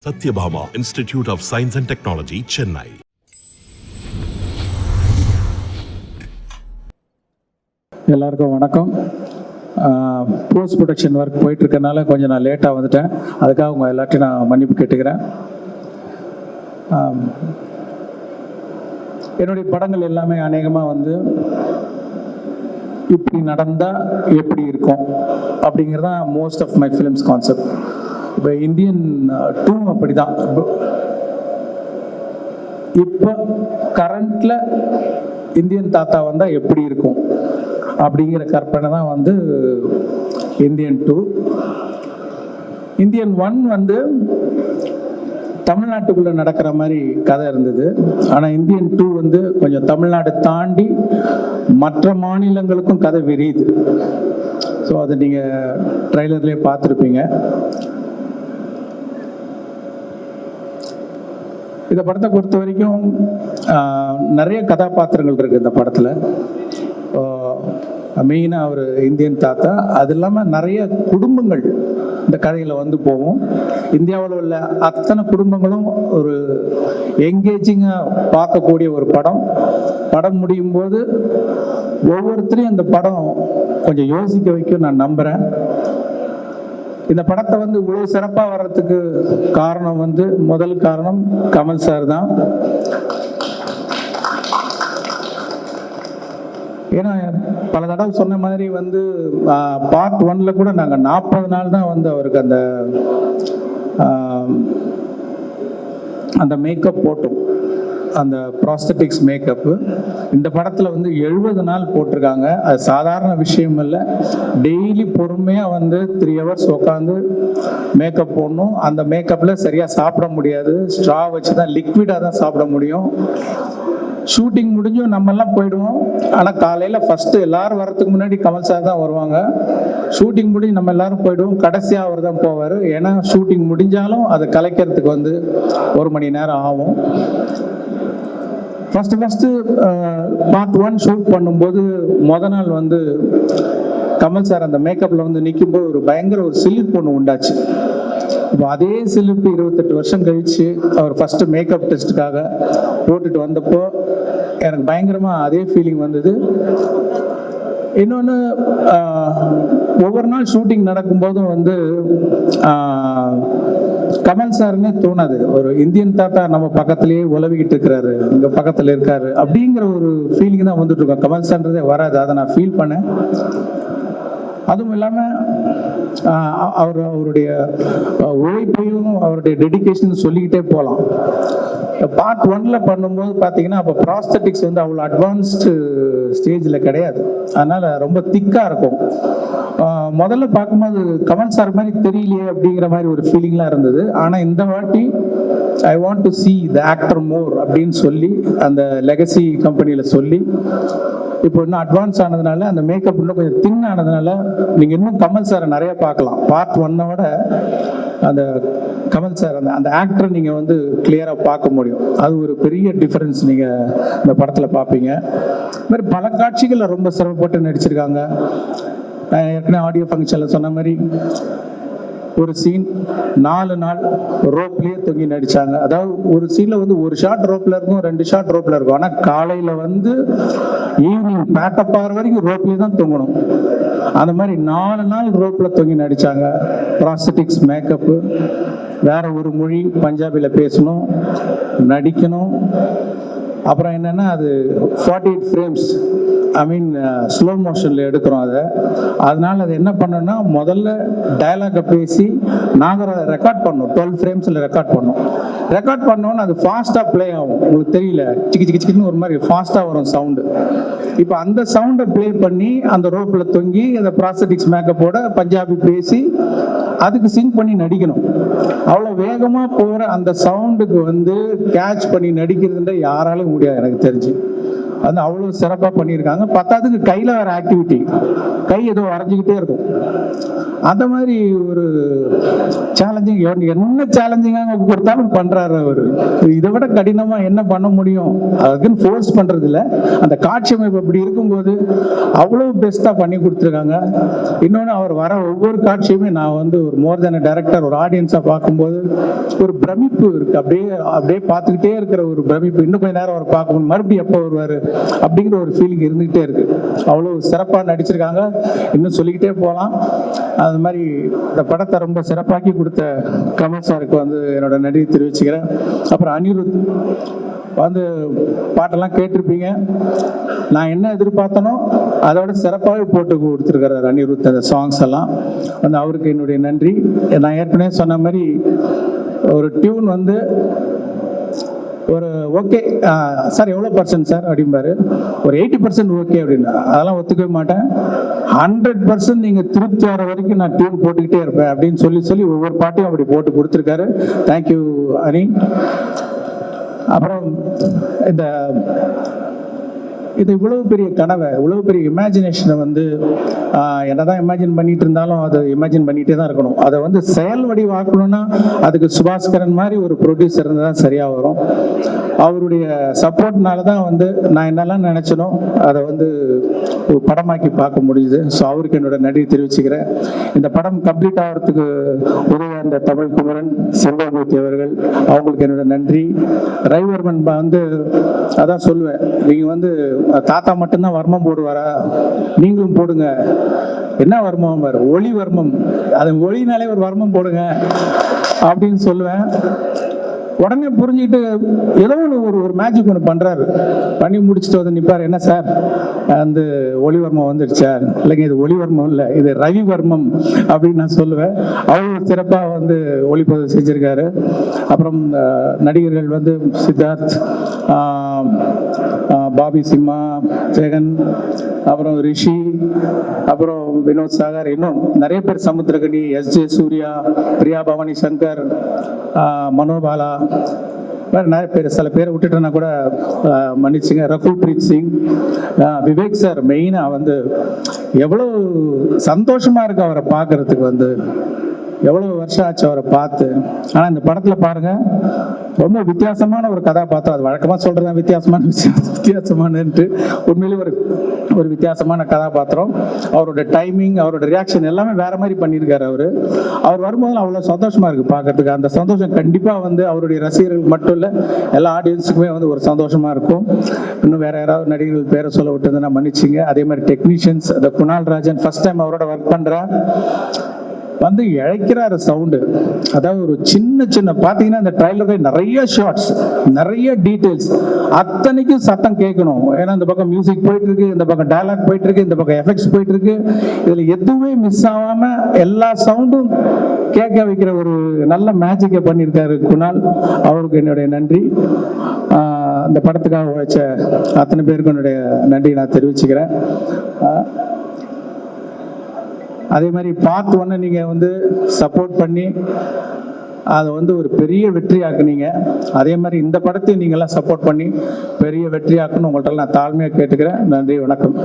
Satyabhama Institute of Science and Technology, Chennai. எல்லாருக்கும் வணக்கம். Post production work போயிட்டுருக்கனால கொஞ்சம் நான் லேட்டாக வந்துட்டேன். அதுக்காக உங்கள் எல்லாத்தையும் நான் மன்னிப்பு கேட்டுக்கிறேன். என்னுடைய படங்கள் எல்லாமே அநேகமாக வந்து இப்படி நடந்தால் எப்படி இருக்கும் அப்படிங்கிறது தான் most of my films concept. இப்போ இந்தியன் 2 அப்படி தான். இப்போ கரண்ட்ல இந்தியன் தாத்தா வந்தால் எப்படி இருக்கும் அப்படிங்கிற கற்பனை தான் வந்து இந்தியன் 2. இந்தியன் 1 வந்து தமிழ்நாட்டுக்குள்ளே நடக்கிற மாதிரி கதை இருந்தது. ஆனால் இந்தியன் 2 வந்து கொஞ்சம் தமிழ்நாடு தாண்டி மற்ற மாநிலங்களுக்கும் கதை விரியுது. ஸோ அதை நீங்கள் ட்ரைலர்லேயே பார்த்துருப்பீங்க. இந்த படத்தை பொறுத்த வரைக்கும் நிறைய கதாபாத்திரங்கள் இருக்குது இந்த படத்தில். மெயினாக ஒரு இந்தியன் தாத்தா, அது இல்லாமல் நிறைய குடும்பங்கள் இந்த கதையில் வந்து போகும். இந்தியாவில் உள்ள அத்தனை குடும்பங்களும் ஒரு எங்கேஜிங்காக பார்க்கக்கூடிய ஒரு படம். படம் முடியும் போது ஒவ்வொருத்தரையும் இந்த படம் கொஞ்சம் யோசிக்க வைக்கும் நான் நம்புகிறேன். இந்த படத்தை வந்து இவ்வளோ சிறப்பாக வர்றதுக்கு காரணம் வந்து முதல் காரணம் கமல் சார் தான். ஏன்னா பல தடவை சொன்ன மாதிரி வந்து பார்ட் 1ல கூட நாங்கள் 40 நாள் தான் வந்து அவருக்கு அந்த மேக்கப் போட்டோம், அந்த ப்ராஸ்தட்டிக்ஸ் மேக்கப்பு. இந்த படத்தில் வந்து 70 நாள் போட்டிருக்காங்க. அது சாதாரண விஷயம் இல்லை. டெய்லி பொறுமையாக வந்து 3 hours உட்காந்து மேக்கப் போடணும். அந்த மேக்கப்பில் சரியாக சாப்பிட முடியாது. ஸ்ட்ரா வச்சு தான், லிக்விடாக தான் சாப்பிட முடியும். ஷூட்டிங் முடிஞ்சும் நம்மெல்லாம் போயிடுவோம். ஆனால் காலையில் ஃபஸ்ட்டு எல்லோரும் வரத்துக்கு முன்னாடி கமல் சார் தான் வருவாங்க. ஷூட்டிங் முடிஞ்சு நம்ம எல்லோரும் போயிடுவோம். கடைசியாக அவர் தான் போவார். ஏன்னா ஷூட்டிங் முடிஞ்சாலும் அதை கலைக்கிறதுக்கு வந்து 1 மணி நேரம் ஆகும். ஃபஸ்ட்டு பார்ட் 1 ஷூட் பண்ணும்போது நாள் வந்து கமல் சார் அந்த மேக்கப்பில் வந்து நிற்கும்போது ஒரு பயங்கர ஒரு சிலிர்ப்பு ஒன்று உண்டாச்சு. இப்போ அதே சிலிர்ப்பு 28 வருஷம் கழித்து அவர் ஃபஸ்ட்டு மேக்கப் டெஸ்ட்டுக்காக போட்டுட்டு வந்தப்போ எனக்கு பயங்கரமாக அதே ஃபீலிங் வந்தது. இன்னொன்று, ஒவ்வொரு நாள் ஷூட்டிங் நடக்கும்போதும் வந்து கமல் சார்னே தோணாது. ஒரு இந்தியன் தாத்தா நம்ம பக்கத்துலேயே உலவிக்கிட்டு இருக்கிறாரு, இங்கே பக்கத்தில் இருக்காரு அப்படிங்கிற ஒரு ஃபீலிங் தான் வந்துட்டு இருக்கோம். கமல் சார்ன்றதே வராது. அதை நான் ஃபீல் பண்ணேன். அதுவும் இல்லாமல் அவருடைய உழைப்பையும் அவருடைய டெடிகேஷன் சொல்லிக்கிட்டே போகலாம். பார்ட் 1ல பண்ணும்போது பார்த்தீங்கன்னா அப்போ ப்ராஸ்தட்டிக்ஸ் வந்து அவ்வளோ அட்வான்ஸ்டு ஸ்டேஜில் கிடையாது. அதனால் ரொம்ப திக்காக இருக்கும். முதல்ல பார்க்கும்போது கமல் சார் மாதிரி தெரியலையே அப்படிங்கிற மாதிரி ஒரு ஃபீலிங்லாம் இருந்தது. ஆனால் இந்த வாட்டி I want to see the actor more அப்படின்னு சொல்லி அந்த லெகசி கம்பெனியில் சொல்லி இப்போ இன்னும் அட்வான்ஸ் ஆனதுனால அந்த மேக்கப் இன்னும் கொஞ்சம் தின் ஆனதுனால நீங்கள் இன்னும் கமல் சாரை நிறைய பார்க்கலாம். பார்ட் 1 விட அந்த கமல் சார் அந்த ஆக்டரை நீங்கள் வந்து கிளியராக பார்க்க முடியும். அது ஒரு பெரிய டிஃபரன்ஸ் நீங்கள் இந்த படத்தில் பார்ப்பீங்க. இது மாதிரி பல காட்சிகளில் ரொம்ப சிரமப்பட்டு நடிச்சிருக்காங்க. நான் ஏற்கனவே ஆடியோ ஃபங்க்ஷனில் சொன்ன மாதிரி ஒரு சீன் 4 நாள் ரோப்லேயே தொங்கி நடித்தாங்க. அதாவது ஒரு சீனில் வந்து ஒரு ஷாட் ரோப்பில் இருக்கும், 2 ஷாட் ரோப்பில் இருக்கும். ஆனால் காலையில் வந்து ஈவினிங் பேக்கப் ஆகிற வரைக்கும் ரோப்லேயே தான் தொங்கணும். அந்த மாதிரி 4 நாள் ரோப்பில் தொங்கி நடித்தாங்க. ப்ராஸ்தட்டிக்ஸ் மேக்கப்பு, வேற ஒரு மொழி, பஞ்சாபியில் பேசணும், நடிக்கணும். அப்புறம் என்னென்னா அது 48 ஃப்ரேம்ஸ், ஐ மீன் ஸ்லோ மோஷனில் எடுக்கிறோம். அதனால் அது என்ன பண்ணோன்னா முதல்ல டயலாகை பேசி நாங்கள் அதை ரெக்கார்ட் பண்ணோம். 12 ஃப்ரேம்ஸில் ரெக்கார்ட் பண்ணோன்னு அது ஃபாஸ்ட்டாக ப்ளே ஆகும். உங்களுக்கு தெரியல, சிக்கி சிக்கி சிக்கின்னு ஒரு மாதிரி ஃபாஸ்ட்டாக வரும் சவுண்டு. இப்போ அந்த சவுண்டை ப்ளே பண்ணி அந்த ரோப்பில் தொங்கி அந்த ப்ராஸ்தட்டிக்ஸ் மேக்கப்போட பஞ்சாபி பேசி அதுக்கு சிங்க் பண்ணி நடிக்கணும். அவ்வளோ வேகமாக போகிற அந்த சவுண்டுக்கு வந்து கேட்ச் பண்ணி நடிக்கிறதுன்ற யாராலும் முடியாது எனக்கு தெரிஞ்சு. வந்து அவ்வளோ சிறப்பாக பண்ணியிருக்காங்க. பத்தாவதுக்கு கையில் வர ஆக்டிவிட்டி, கை ஏதோ வரைஞ்சிக்கிட்டே இருக்கும். அந்த மாதிரி ஒரு சேலஞ்சிங், என்ன சேலஞ்சிங்காக கொடுத்தாலும் பண்ணுறாரு அவர். இதை விட கடினமாக என்ன பண்ண முடியும் அதுக்குன்னு ஃபோர்ஸ் பண்ணுறது இல்லை. அந்த காட்சி அமைப்பு அப்படி இருக்கும்போது அவ்வளோ பெஸ்ட்டாக பண்ணி கொடுத்துருக்காங்க. இன்னொன்று, அவர் வர ஒவ்வொரு காட்சியுமே நான் வந்து ஒரு மோர் தென் டைரக்டர், ஒரு ஆடியன்ஸாக பார்க்கும்போது ஒரு பிரமிப்பு இருக்குது. அப்படியே பார்த்துக்கிட்டே இருக்கிற ஒரு பிரமிப்பு. இன்னும் கொஞ்சம் நேரம் அவர் பார்க்கணும், மறுபடியும் எப்போ வருவார் அப்படிங்கிற ஒரு ஃபீலிங் இருந்துகிட்டே இருக்குது. அவ்வளோ சிறப்பாக நடிச்சிருக்காங்க. இன்னும் சொல்லிக்கிட்டே போகலாம். அது மாதிரி இந்த படத்தை ரொம்ப சிறப்பாக்கி கொடுத்த கமல் சாருக்கு வந்து என்னோட நன்றி தெரிவிச்சுக்கிறேன். அப்புறம் அனிருத் வந்து பாட்டெல்லாம் கேட்டிருப்பீங்க. நான் என்ன எதிர்பார்த்தனோ அதோட சிறப்பாகவே போட்டு கொடுத்துருக்கிறார் அனிருத். அந்த சாங்ஸ் எல்லாம் வந்து அவருக்கு என்னுடைய நன்றி. நான் ஏற்கனவே சொன்ன மாதிரி ஒரு டியூன் வந்து ஒரு ஓகே சார் எவ்வளோ பர்சன்ட் சார் அப்படிம்பாரு, ஒரு 80% ஓகே அப்படின்னா அதெல்லாம் ஒத்துக்கவே மாட்டேன். 100% நீங்கள் திருப்தி வர வரைக்கும் நான் டியூன் போட்டுக்கிட்டே இருப்பேன் அப்படின்னு சொல்லி ஒவ்வொரு பாட்டையும் அப்படி போட்டு கொடுத்துருக்காரு. தேங்க்யூ அனி. அப்புறம் இது இவ்வளவு பெரிய கனவை, இவ்வளவு பெரிய இமேஜினேஷனை வந்து என்னதான் இமேஜின் பண்ணிட்டு இருந்தாலும் அதை இமேஜின் பண்ணிகிட்டே தான் இருக்கணும். அதை வந்து செயல் வடிவாக்கணும்னா அதுக்கு சுபாஸ்கரன் மாதிரி ஒரு ப்ரொடியூசர் இருந்தால் தான் சரியாக வரும். அவருடைய சப்போர்ட்னால தான் வந்து நான் என்னெல்லாம் நினச்சனோ அதை வந்து படமாக்கி பார்க்க முடியுது. ஸோ அவருக்கு என்னோட நன்றி தெரிவிச்சுக்கிறேன். இந்த படம் கம்ப்ளீட் ஆகிறதுக்கு உதவிய அந்த தமிழ் குமரன், செல்வமூர்த்தி அவர்கள், அவங்களுக்கு என்னோட நன்றி. ரவிவர்மன் வந்து அதான் சொல்லுவேன், நீங்கள் வந்து தாத்தா மட்டும்தான் வர்மம் போடுவாரா, நீங்களும் போடுங்க. என்ன வர்மம்? ஒளி வர்மம். அது ஒளினாலே ஒரு வர்மம் போடுங்க அப்படின்னு சொல்லுவேன். உடனே புரிஞ்சுக்கிட்டு ஏதோ ஒரு மேஜிக் ஒன்று பண்ணுறாரு. பண்ணி முடிச்சுட்டு வந்து நிற்பார், என்ன சார் அந்த ஒளிவர்மம் வந்துடுச்சா? இல்லைங்க, இது ஒளிவர்மம் இல்லை, இது ரவிவர்மம் அப்படின்னு நான் சொல்லுவேன். அவ்வளோ சிறப்பாக வந்து ஒளிப்பதிவு செஞ்சுருக்காரு. அப்புறம் நடிகர்கள் வந்து சித்தார்த், பாபி சிம்மா, ஜெகன், அப்புறம் ரிஷி, அப்புறம் வினோத் சாகர், இன்னும் நிறைய பேர், சமுத்திரகனி, எஸ்ஜே சூர்யா, பிரியா பவானி சங்கர், மனோபாலா, வேறு நிறைய பேர். சில பேரை விட்டுட்டேன்னா கூட மன்னிச்சுங்க. ரகுல் பிரீத் சிங், விவேக் சார் மெயினாக வந்து எவ்வளோ சந்தோஷமாக இருக்குது அவரை பார்க்குறதுக்கு. வந்து எவ்வளோ வருஷம் ஆச்சு அவரை பார்த்து. ஆனால் இந்த படத்தில் பாருங்கள், ரொம்ப வித்தியாசமான ஒரு கதாபாத்திரம். அது வழக்கமாக சொல்கிறது தான் வித்தியாசமானன்ட்டு. உண்மையிலே ஒரு வித்தியாசமான கதாபாத்திரம். அவரோட டைமிங், அவரோட ரியாக்ஷன் எல்லாமே வேறு மாதிரி பண்ணியிருக்காரு. அவர் வரும்போது அவ்வளோ சந்தோஷமாக இருக்குது பார்க்கறதுக்கு. அந்த சந்தோஷம் கண்டிப்பாக வந்து அவருடைய ரசிகர்கள் மட்டும் இல்லை, எல்லா ஆடியன்ஸுக்குமே வந்து ஒரு சந்தோஷமாக இருக்கும். இன்னும் வேறு யாராவது நடிகர்கள் பேரை சொல்ல விட்டுருந்தேன்னா மன்னிச்சிங்க. அதே மாதிரி டெக்னீஷியன்ஸ், அந்த குணால் ராஜன் ஃபர்ஸ்ட் டைம் அவரோட ஒர்க் பண்ணுறேன், வந்து இழைக்கிறாரு சவுண்டு. அதாவது ஒரு சின்ன பார்த்தீங்கன்னா இந்த ட்ரைலர்ல நிறைய ஷார்ட்ஸ், நிறைய டீட்டெயில்ஸ், அத்தனைக்கும் சத்தம் கேட்கணும். ஏன்னா இந்த பக்கம் மியூசிக் போயிட்டு இருக்கு, இந்த பக்கம் டயலாக் போயிட்டு இருக்கு, இந்த பக்கம் எஃபெக்ட்ஸ் போயிட்டு இருக்கு. இதுல எதுவுமே மிஸ் ஆகாம எல்லா சவுண்டும் கேட்க வைக்கிற ஒரு நல்ல மேஜிக்கை பண்ணியிருக்காரு குணால். அவருக்கு என்னுடைய நன்றி. அந்த படத்துக்காக உழைச்ச அத்தனை பேருக்கு என்னுடைய நன்றி நான் தெரிவிச்சுக்கிறேன். அதே மாதிரி பார்ட் 1 நீங்கள் வந்து சப்போர்ட் பண்ணி அதை வந்து ஒரு பெரிய வெற்றியாக்குனீங்க. அதே மாதிரி இந்த படத்தையும் நீங்கள்லாம் சப்போர்ட் பண்ணி பெரிய வெற்றியாக்குன்னு உங்கள்கிட்ட நான் தாழ்மையாக கேட்டுக்கிறேன். நன்றி, வணக்கம்.